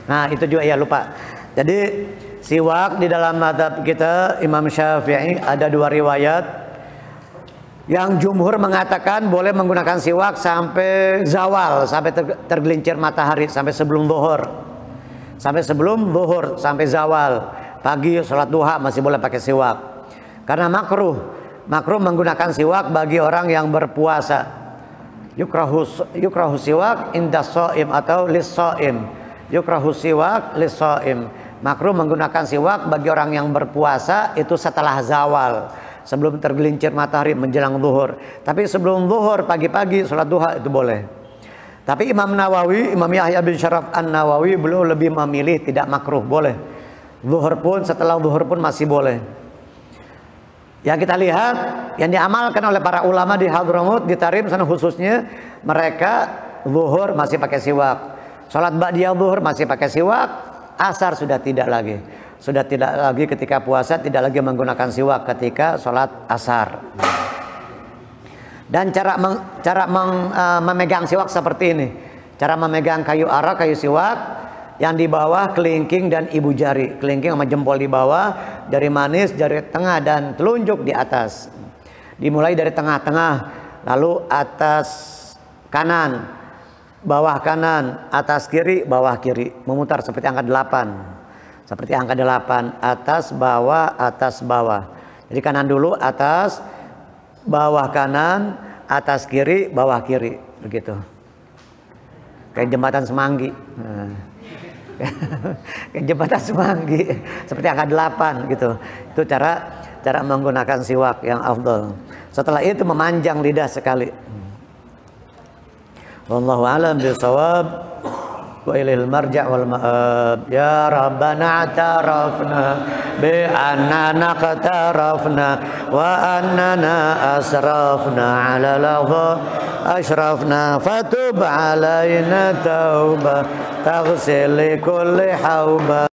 Nah itu juga ya lupa. Jadi siwak di dalam mazhab kita Imam Syafi'i ada dua riwayat. Yang jumhur mengatakan boleh menggunakan siwak sampai zawal, sampai tergelincir matahari, sampai sebelum zuhur. Sampai zawal. Pagi sholat duha masih boleh pakai siwak. Karena makruh menggunakan siwak bagi orang yang berpuasa. Yukrahu siwak inda shaim atau lis shaim. Yukrahu siwak lis shaim. Makruh menggunakan siwak bagi orang yang berpuasa itu setelah zawal, sebelum tergelincir matahari menjelang zuhur. Tapi sebelum zuhur pagi-pagi sholat duha itu boleh. Tapi Imam Yahya bin Syaraf An-Nawawi beliau lebih memilih tidak makruh, boleh. Zuhur pun, setelah zuhur pun masih boleh. Yang kita lihat, yang diamalkan oleh para ulama di Hadramut, di Tarim sana khususnya, mereka zuhur masih pakai siwak, sholat ba'diyah zuhur masih pakai siwak, asar sudah tidak lagi. Sudah tidak lagi ketika puasa, tidak lagi menggunakan siwak ketika sholat asar. Dan memegang siwak seperti ini. Cara memegang kayu arang, kayu siwak, yang di bawah kelingking dan ibu jari. Kelingking sama jempol di bawah, jari manis, jari tengah dan telunjuk di atas. Dimulai dari tengah-tengah, lalu atas kanan, bawah kanan, atas kiri, bawah kiri. Memutar seperti angka 8. Seperti angka 8, atas bawah. Jadi kanan dulu, atas, bawah kanan, atas kiri, bawah kiri, begitu. Kayak jembatan Semanggi. Kayak jembatan Semanggi, seperti angka 8 gitu. Itu cara menggunakan siwak yang afdal. Setelah itu memanjang lidah sekali. Wallahu a'lam bishawab. Wa ilaihil marja' wal ma'ab. Ya Rabbana atarafna bi annana qatarafna wa annana asrafna ala lagha ashrafna fatub alaina tauba taghsil li kulli hauba.